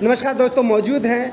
नमस्कार दोस्तों, मौजूद हैं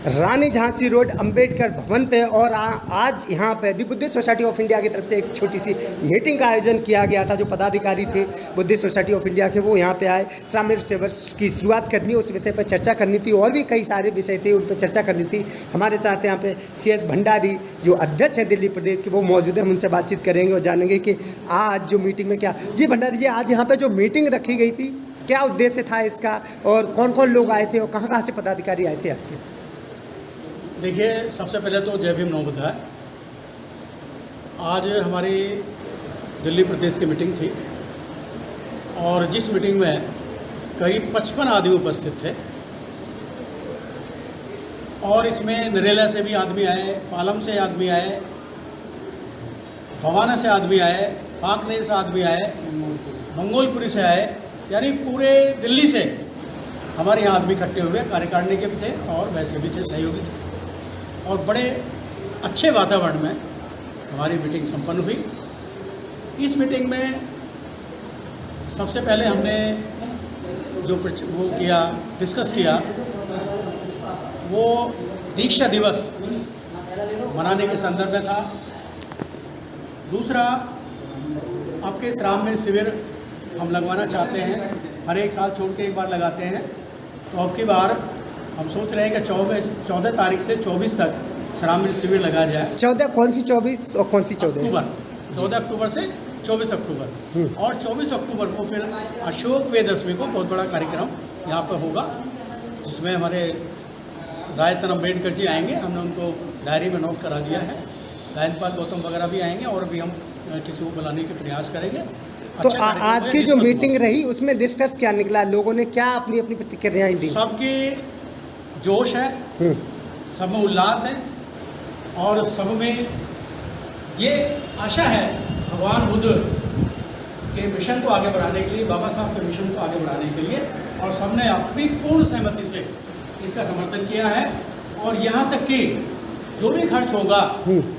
रानी झांसी रोड अंबेडकर भवन पे और आज यहाँ पे दी बुद्धिस्ट सोसाइटी ऑफ इंडिया की तरफ से एक छोटी सी मीटिंग का आयोजन किया गया था। जो पदाधिकारी थे बुद्धिस्ट सोसाइटी ऑफ इंडिया के वो यहाँ पे आए। श्रामिक सेवर्स की शुरुआत करनी, उस विषय पर चर्चा करनी थी और भी कई सारे विषय थे उन पर चर्चा करनी थी। हमारे साथ यहाँ पे CS भंडारी जो अध्यक्ष हैं दिल्ली प्रदेश के, वो मौजूद हैं। हम उनसे बातचीत करेंगे और जानेंगे कि आज जो मीटिंग में क्या। जी भंडारी जी, आज यहाँ पर जो मीटिंग रखी गई थी, क्या उद्देश्य था इसका और कौन कौन लोग आए थे और कहाँ कहाँ से पदाधिकारी आए थे आपके? देखिए, सबसे पहले तो जय भीम नौ बधाई। आज हमारी दिल्ली प्रदेश की मीटिंग थी और जिस मीटिंग में करीब 55 आदमी उपस्थित थे और इसमें नरेला से भी आदमी आए, पालम से आदमी आए, भवाना से आदमी आए, पाकनेर से आदमी आए, मंगोलपुरी से आए, यानी पूरे दिल्ली से हमारे यहाँ आदमी इकट्ठे हुए। कार्यकारिणी के भी थे और वैसे भी थे, सहयोगी थे और बड़े अच्छे वातावरण में हमारी मीटिंग संपन्न हुई। इस मीटिंग में सबसे पहले हमने जो वो किया, डिस्कस किया, वो दीक्षा दिवस मनाने के संदर्भ में था। दूसरा, आपके श्रावण शिविर हम लगवाना चाहते हैं, हर एक साल छोड़ के एक बार लगाते हैं, तो अब की बार हम सोच रहे हैं कि 14 तारीख से 24 तक श्रावण शिविर लगाया जाए। 14 कौन सी 24 और कौन सी 14? अक्टूबर, 14 अक्टूबर से 24 अक्टूबर और 24 अक्टूबर को फिर अशोक वेदशमी को बहुत बड़ा कार्यक्रम यहाँ पर होगा, जिसमें हमारे रायतन अम्बेडकर जी आएंगे। हमने उनको डायरी में नोट करा दिया है। राजपाल गौतम वगैरह भी आएंगे और भी हम किसी को बुलाने के प्रयास करेंगे। तो आज की जो मीटिंग रही उसमें डिस्कस क्या निकला? लोगों ने क्या अपनी अपनी प्रतिक्रियाएं दी? सबकी जोश है, सब में उल्लास है और सब में ये आशा है भगवान बुद्ध के मिशन को आगे बढ़ाने के लिए, बाबा साहब के मिशन को आगे बढ़ाने के लिए, और सबने अपनी पूर्ण सहमति से इसका समर्थन किया है। और यहाँ तक कि जो भी खर्च होगा,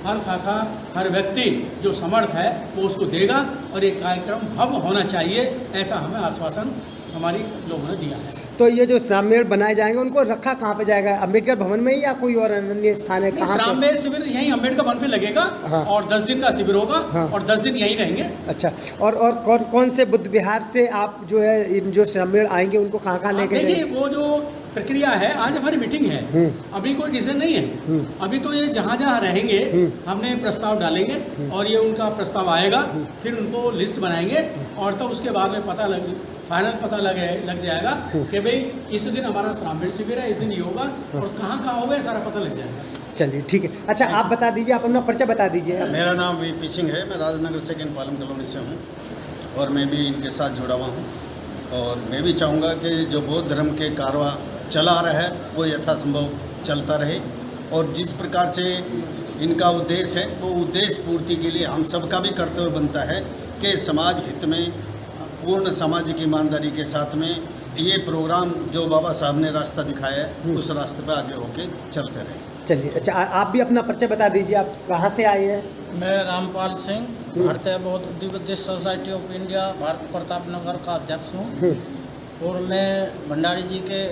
हर शाखा, हर व्यक्ति जो समर्थ है वो उसको देगा और ये कार्यक्रम भव्य होना चाहिए, ऐसा हमें आश्वासन हमारी लोगों ने दिया है। तो ये जो श्रावण बनाए जाएंगे उनको रखा कहाँ पे जाएगा? अंबेडकर भवन में ही या कोई और अन्य स्थान है? कहाँ? श्रावण शिविर यहीं अंबेडकर भवन पे लगेगा। हाँ। और 10 दिन का शिविर होगा। हाँ। और 10 दिन यहीं रहेंगे। अच्छा, और कौन कौन से बुद्ध विहार से आप जो है इन जो श्रावण आएंगे उनको कहाँ कहाँ लेके जाएंगे? देखिए, वो जो प्रक्रिया है, आज हमारी मीटिंग है, अभी कोई डिसीजन नहीं है। अभी तो ये जहाँ जहाँ रहेंगे हमने प्रस्ताव डालेंगे और ये उनका प्रस्ताव आएगा, फिर उनको लिस्ट बनाएंगे और तब उसके बाद में फाइनल पता लग जाएगा कि भाई इस दिन हमारा श्रावण शिविर है, इस दिन ये होगा और कहाँ कहाँ होगा, सारा पता लग जाएगा। चलिए ठीक है। अच्छा, आप बता दीजिए, आप अपना परिचय बता दीजिए। मेरा नाम VP सिंह है, मैं राजनगर सेकेंड पालम कॉलोनी से हूँ और मैं भी इनके साथ जुड़ा हुआ हूँ। और मैं भी चाहूँगा कि जो बौद्ध धर्म के कारवा चला रहा है वो यथासंभव चलता रहे और जिस प्रकार से इनका उद्देश्य है वो उद्देश्य पूर्ति के लिए हम सबका भी कर्तव्य बनता है कि समाज हित में, पूर्ण सामाजिक ईमानदारी के साथ में ये प्रोग्राम जो बाबा साहब ने रास्ता दिखाया है उस रास्ते पर आगे होके चलते रहे। चलिए, अच्छा आप भी अपना परिचय बता दीजिए, आप कहाँ से आए हैं? मैं रामपाल सिंह, भारतीय बौद्ध Buddhist society of India Bharat Pratap Nagar का अध्यक्ष हूँ और मैं भंडारी जी के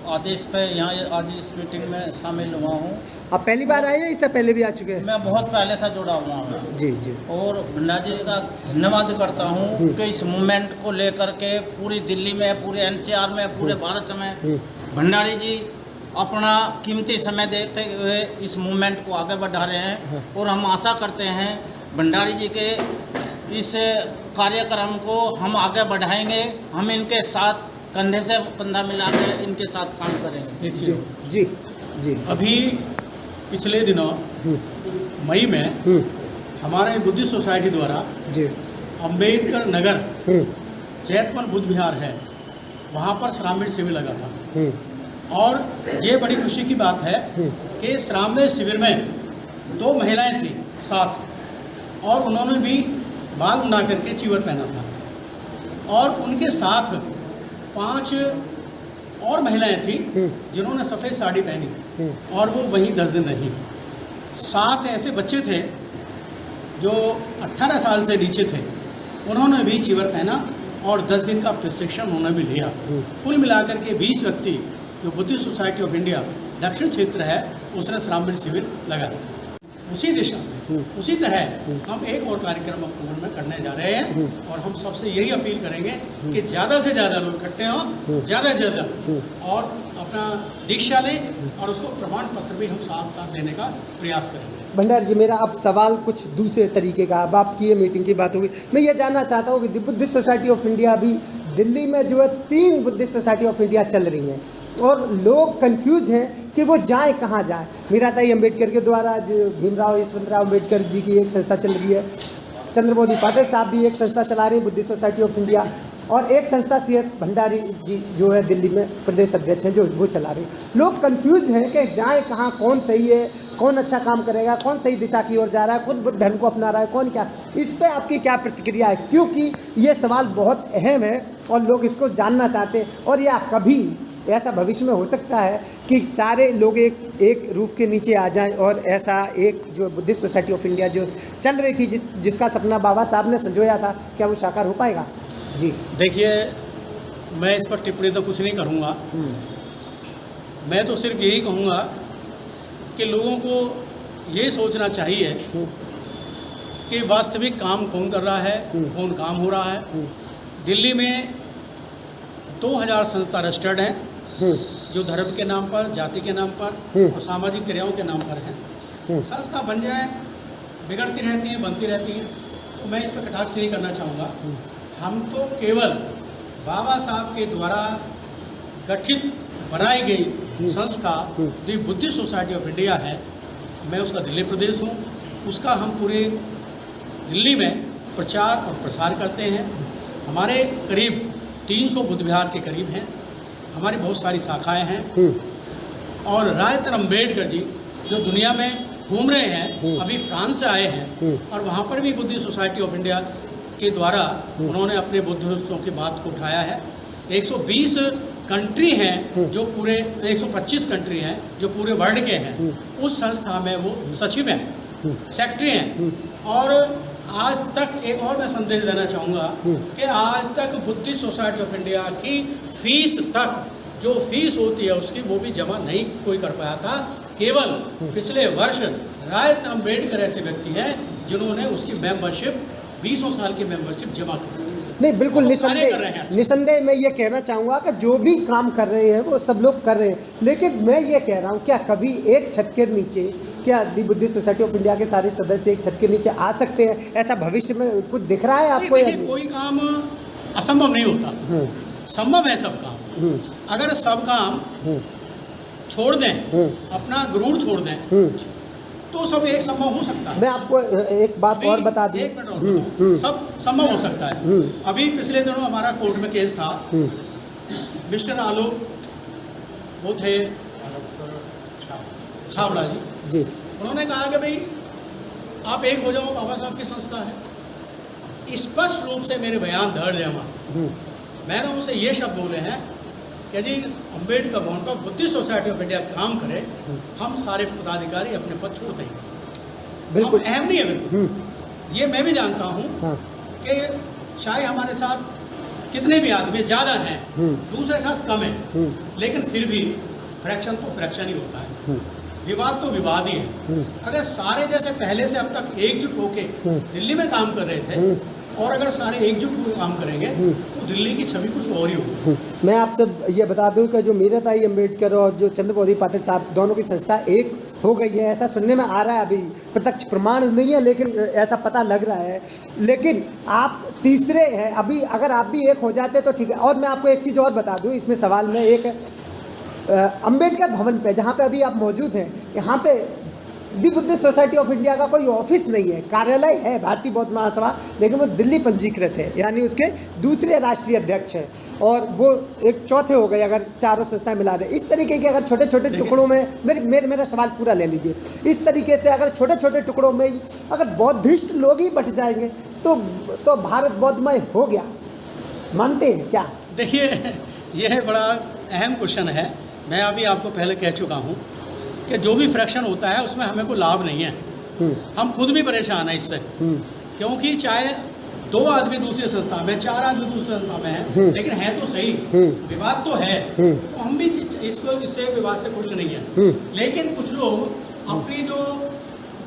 आदेश पे यहाँ आज इस मीटिंग में शामिल हुआ हूँ। आप पहली बार आए हैं, इससे पहले भी आ चुके हैं? मैं बहुत पहले से जुड़ा हुआ हूँ। जी जी। और भंडारी जी का धन्यवाद करता हूँ कि इस मूवमेंट को लेकर के पूरी दिल्ली में, पूरे NCR में, पूरे भारत में भंडारी जी अपना कीमती समय देते हुए इस मूवमेंट को आगे बढ़ा रहे हैं और हम आशा करते हैं भंडारी जी के इस कार्यक्रम को हम आगे बढ़ाएंगे। हम इनके साथ कंधे से कंधा मिला के इनके साथ काम करेंगे। जी जी जी। अभी पिछले दिनों मई में हमारे बुद्धिस्ट सोसाइटी द्वारा जी अंबेडकर नगर जैतमल बुद्ध विहार है, वहाँ पर श्रावण शिविर लगा था और ये बड़ी खुशी की बात है कि श्रावण शिविर में 2 महिलाएं थी साथ और उन्होंने भी बाल मुंडा करके चीवर पहना था और उनके साथ 5 और महिलाएं थी जिन्होंने सफ़ेद साड़ी पहनी और वो वहीं 10 दिन रही। 7 ऐसे बच्चे थे जो 18 साल से नीचे थे, उन्होंने भी चीवर पहना और 10 दिन का प्रशिक्षण उन्होंने भी लिया। कुल मिलाकर के 20 व्यक्ति जो बुद्धिस्ट सोसाइटी ऑफ इंडिया दक्षिण क्षेत्र है उसने श्रामण शिविर लगाया था। उसी दिशा में उसी तरह हम एक और कार्यक्रम अक्टूबर में करने जा रहे हैं और हम सबसे यही अपील करेंगे कि ज़्यादा से ज़्यादा लोग इकट्ठे हों, ज़्यादा से ज़्यादा, और अपना दीक्षा लें और उसको प्रमाण पत्र भी हम साथ साथ देने का प्रयास करेंगे। भंडारी जी, मेरा अब सवाल कुछ दूसरे तरीके का, अब आपकी ये मीटिंग की बात होगी, मैं ये जानना चाहता हूँ कि बुद्धिस्ट सोसाइटी ऑफ इंडिया अभी दिल्ली में जो है 3 बुद्धिस्ट सोसाइटी ऑफ इंडिया चल रही हैं और लोग कंफ्यूज हैं कि वो जाएं कहाँ जाएं। मीराताई अंबेडकर के द्वारा जो भीमराव यशवंतराव अंबेडकर जी की एक संस्था चल रही है, चंद्रबोधी पाटिल साहब भी एक संस्था चला रहे हैं बुद्धिस्ट सोसाइटी ऑफ इंडिया, और एक संस्था CS भंडारी जी जो है दिल्ली में प्रदेश अध्यक्ष हैं जो वो चला रहे हैं। लोग कंफ्यूज हैं कि जाए कहाँ, कौन सही है, कौन अच्छा काम करेगा, कौन सही दिशा की ओर जा रहा है, कौन बुद्ध धर्म को अपना रहा है, कौन क्या। इस पे आपकी क्या प्रतिक्रिया है, क्योंकि ये सवाल बहुत अहम है और लोग इसको जानना चाहते हैं। और या कभी ऐसा भविष्य में हो सकता है कि सारे लोग एक रूफ के नीचे आ जाएं और ऐसा एक जो बुद्धिस्ट सोसाइटी ऑफ इंडिया जो चल रही थी, जिसका सपना बाबा साहब ने संजोया था, क्या वो साकार हो पाएगा? जी देखिए, मैं इस पर टिप्पणी तो कुछ नहीं करूँगा। मैं तो सिर्फ यही कहूँगा कि लोगों को ये सोचना चाहिए कि वास्तविक काम कौन कर रहा है, कौन काम हो रहा है। दिल्ली में 2000 संस्था रजिस्टर्ड हैं जो धर्म के नाम पर, जाति के नाम पर और सामाजिक क्रियाओं के नाम पर हैं। संस्था बन जाए, बिगड़ती रहती हैं, बनती रहती हैं, तो मैं इस पर कटाक्ष नहीं करना चाहूँगा। हम तो केवल बाबा साहब के द्वारा गठित बनाई गई संस्था जो बुद्धिस्ट सोसाइटी ऑफ इंडिया है, मैं उसका दिल्ली प्रदेश हूँ, उसका हम पूरे दिल्ली में प्रचार और प्रसार करते हैं। हमारे करीब 300 बुद्ध विहार के करीब हैं, हमारी बहुत सारी शाखाएं हैं। और रायतर अम्बेडकर जी जो दुनिया में घूम रहे हैं, अभी फ्रांस से आए हैं और वहाँ पर भी बुद्धिस्ट सोसाइटी ऑफ इंडिया के द्वारा उन्होंने अपने बुद्धिस्टों की बात को उठाया है। 120 कंट्री हैं जो पूरे 125 कंट्री हैं जो पूरे वर्ल्ड के हैं, उस संस्था में वो सचिव हैं, सेक्रेटरी हैं। और आज तक एक और मैं संदेश देना चाहूँगा कि आज तक बुद्धिस्ट सोसाइटी ऑफ इंडिया की फीस तक, जो फीस होती है उसकी, वो भी जमा नहीं कोई कर पाया था। केवल पिछले वर्ष रायतर अम्बेडकर ऐसे व्यक्ति हैं जिन्होंने उसकी मेंबरशिप 20 साल की मेंबरशिप जमा की। नहीं, बिल्कुल निसंदेह मैं ये कहना चाहूँगा कि जो भी काम कर रहे हैं वो सब लोग कर रहे हैं, लेकिन मैं ये कह रहा हूँ क्या कभी एक छत के नीचे, क्या दी बुद्धिस्ट सोसाइटी ऑफ इंडिया के सारे सदस्य एक छत के नीचे आ सकते हैं? ऐसा भविष्य में कुछ दिख रहा है आपको? कोई काम असंभव नहीं होता, संभव है सब काम। अगर सब काम छोड़ दें, अपना गुरूर छोड़ दें, तो सब एक संभव हो सकता है। मैं आपको एक बात और बता दूं, एक मिनट और बताऊं, सब संभव हो सकता है। अभी पिछले दिनों हमारा कोर्ट में केस था, मिस्टर आलोक वो थे छाबड़ा जी, उन्होंने कहा कि भाई आप एक हो जाओ, बाबा साहब की संस्था है। स्पष्ट रूप से मेरे बयान दर्ज है वहाँ। मैंने उनसे ये शब्द बोले हैं कि जी अम्बेडकर भवन पर बुद्धिस्ट सोसाइटी ऑफ इंडिया काम करे, हम सारे पदाधिकारी अपने पद छोड़ देंगे। बिल्कुल अहम नहीं है, बिल्कुल। ये मैं भी जानता हूँ कि चाहे हमारे साथ कितने भी आदमी ज़्यादा हैं, दूसरे साथ कम है, लेकिन फिर भी फ्रैक्शन तो फ्रैक्शन ही होता है, विवाद तो विवाद ही है। अगर सारे जैसे पहले से अब तक एकजुट होके दिल्ली में काम कर रहे थे और अगर सारे एकजुट होकर काम करेंगे तो दिल्ली की छवि कुछ और ही होगी। मैं आपसे ये बता दूं कि जो मीराताई अंबेडकर और जो चंद्रबोधी पाटिल साहब दोनों की संस्था एक हो गई है, ऐसा सुनने में आ रहा है। अभी प्रत्यक्ष प्रमाण नहीं है लेकिन ऐसा पता लग रहा है। लेकिन आप तीसरे हैं, अभी अगर आप भी एक हो जाते तो ठीक है। और मैं आपको एक चीज़ और बता दूँ इसमें सवाल में, एक अंबेडकर भवन पे जहाँ पे अभी आप मौजूद हैं, यहाँ पे दी बुद्धिस्ट सोसाइटी ऑफ इंडिया का कोई ऑफिस नहीं है, कार्यालय है भारतीय बौद्ध महासभा, लेकिन वो दिल्ली पंजीकृत है, यानी उसके दूसरे राष्ट्रीय अध्यक्ष हैं और वो एक चौथे हो गए अगर चारों संस्थाएं मिला दें। इस तरीके के अगर छोटे छोटे टुकड़ों में मेरा सवाल पूरा ले लीजिए, इस तरीके से अगर छोटे छोटे टुकड़ों में अगर बौद्धिस्ट लोग ही बट जाएंगे तो भारत बौद्धमय हो गया, मानते हैं क्या? देखिए, यह बड़ा अहम क्वेश्चन है। मैं अभी आपको पहले कह चुका हूँ कि जो भी फ्रैक्शन होता है उसमें हमें कोई लाभ नहीं है। हम खुद भी परेशान हैं इससे, क्योंकि चाहे 2 आदमी दूसरी संस्था में, 4 आदमी दूसरी संस्था में हैं, लेकिन है तो सही, विवाद तो है। तो हम भी इससे विवाद से खुश नहीं है। लेकिन कुछ लोग अपनी जो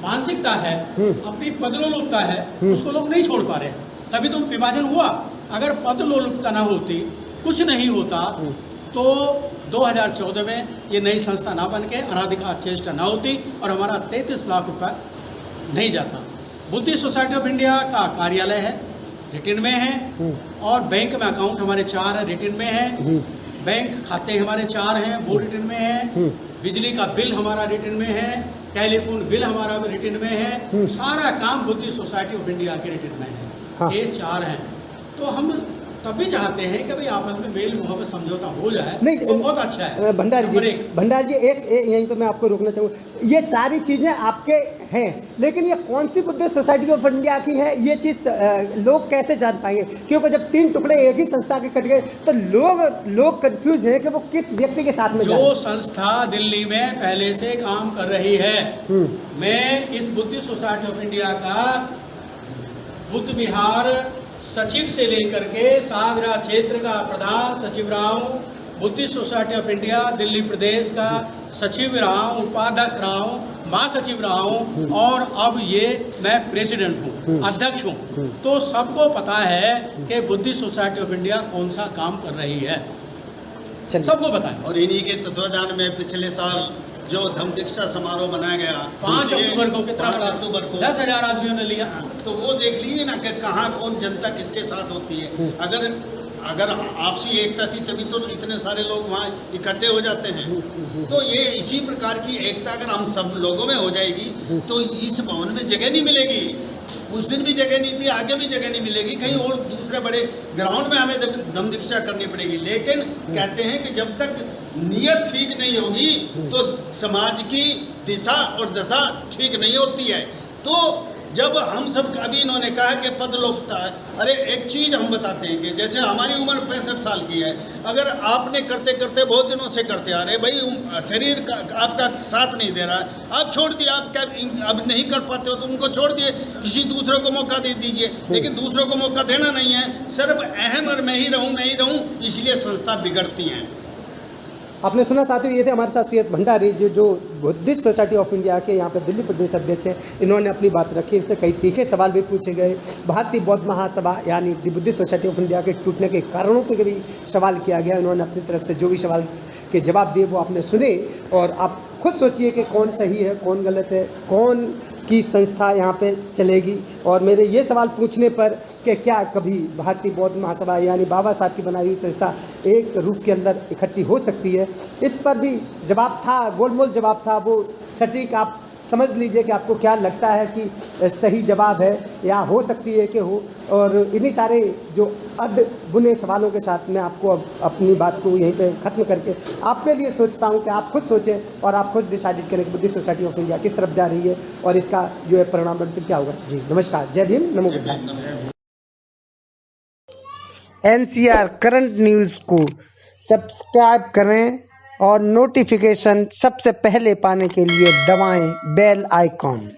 मानसिकता है, अपनी पदलोलुपता है, उसको लोग नहीं छोड़ पा रहे, तभी तो विभाजन हुआ। अगर पदलोलुपता ना होती, कुछ नहीं होता, तो 2014 में ये नई संस्था ना बन के अनाधिकार चेष्टा ना होती और हमारा 33 लाख रुपया नहीं जाता। बुद्धिस्ट सोसाइटी ऑफ इंडिया का कार्यालय है, रिटेन में है, और बैंक में अकाउंट हमारे 4 है, रिटेन में है, बैंक खाते हमारे 4 हैं, वो रिटेन में है, बिजली का बिल हमारा रिटेन में है, टेलीफोन बिल हमारा रिटेन में है, सारा काम बुद्धिस्ट सोसाइटी ऑफ इंडिया के रिटेन में है। हाँ। ये 4 हैं। तो हम तभी चाहते हैं कि भाई आपस में मेल मुहावत समझौता हो जाए, नहीं तो बहुत अच्छा है। भंडारी जी, नंबर एक। भंडारी जी एक यहीं पे मैं आपको रोकना चाहूँगा। ये सारी चीज़ें आपके हैं, लेकिन ये कौन सी बुद्धिस्ट सोसाइटी ऑफ इंडिया की है, ये चीज़ लोग कैसे जान पाएंगे? क्योंकि जब 3 टुकड़े एक ही संस्था के कट गए तो लोग कंफ्यूज हैं कि वो किस व्यक्ति के साथ में जो संस्था दिल्ली में पहले से काम कर रही है, मैं इस बुद्धिस्ट सोसाइटी ऑफ इंडिया का बुद्ध विहार सचिव से लेकर के सागरा क्षेत्र का प्रधान सचिव रहा हूँ, Buddhist society of India Delhi Pradesh का सचिव रहा हूँ, उपाध्यक्ष रहा हूँ, महासचिव रहा हूँ, और अब ये मैं प्रेसिडेंट हूँ, अध्यक्ष हूँ। तो सबको पता है कि बुद्धिस्ट सोसाइटी ऑफ इंडिया कौन सा काम कर रही है, सबको पता है। और इन्हीं के तत्वाधान में पिछले साल जो धम्म दीक्षा समारोह बनाया गया 5 अक्टूबर को, कितना 5 अक्टूबर को 10,000 आदमियों ने लिया। तो वो देख लीजिए ना कि कहाँ कौन जनता किसके साथ होती है। अगर आपसी एकता थी तभी तो इतने सारे लोग वहाँ इकट्ठे हो जाते हैं। तो ये इसी प्रकार की एकता अगर हम सब लोगों में हो जाएगी तो इस भवन में जगह नहीं मिलेगी। उस दिन भी जगह नहीं थी, आगे भी जगह नहीं मिलेगी, कहीं और दूसरे बड़े ग्राउंड में हमें धम्म दीक्षा करनी पड़ेगी। लेकिन कहते हैं कि जब तक नियत ठीक नहीं होगी तो समाज की दिशा और दशा ठीक नहीं होती है। तो जब हम सब अभी इन्होंने कहा कि पदलोलुपता है, अरे एक चीज़ हम बताते हैं कि जैसे हमारी उम्र 65 साल की है, अगर आपने करते करते बहुत दिनों से करते आ रहे, भाई शरीर का आपका साथ नहीं दे रहा है, आप छोड़ दिए, आप क्या अब नहीं कर पाते हो तो उनको छोड़ दिए, किसी दूसरे को मौका दे दीजिए। लेकिन दूसरों को मौका देना नहीं है, सिर्फ अहम और मैं ही रहूँ नहीं रहूँ, इसलिए संस्था बिगड़ती हैं। आपने सुना साथियों, ये थे हमारे साथ CS भंडारी जी, जो बुद्धिस्ट सोसाइटी ऑफ इंडिया के यहाँ पे दिल्ली प्रदेश अध्यक्ष हैं। इन्होंने अपनी बात रखी, इनसे कई तीखे सवाल भी पूछे गए। भारतीय बौद्ध महासभा यानी the Buddhist society of India के टूटने के कारणों पे भी सवाल किया गया। इन्होंने अपनी तरफ से जो भी सवाल के जवाब दिए वो आपने सुने, और आप खुद सोचिए कि कौन सही है, कौन गलत है, कौन की संस्था यहाँ पे चलेगी। और मेरे ये सवाल पूछने पर कि क्या कभी भारतीय बौद्ध महासभा यानी बाबा साहब की बनाई हुई संस्था एक रूप के अंदर इकट्ठी हो सकती है, इस पर भी जवाब था, गोलमोल जवाब था। वो सटीक आप समझ लीजिए कि आपको क्या लगता है कि सही जवाब है या हो सकती है कि हो। और इन्हीं सारे जो बुने सवालों के साथ मैं आपको अब अपनी बात को यहीं पे ख़त्म करके आपके लिए सोचता हूं कि आप खुद सोचें और आप खुद डिसाइड करें कि बुद्धिस्ट सोसाइटी ऑफ इंडिया किस तरफ जा रही है और इसका जो है परिणाम अंतिम क्या होगा। जी नमस्कार, जय भीम, नमो बुद्धाय। NCR करंट न्यूज़ को सब्सक्राइब करें और नोटिफिकेशन सबसे पहले पाने के लिए दबाएं बेल आइकॉन।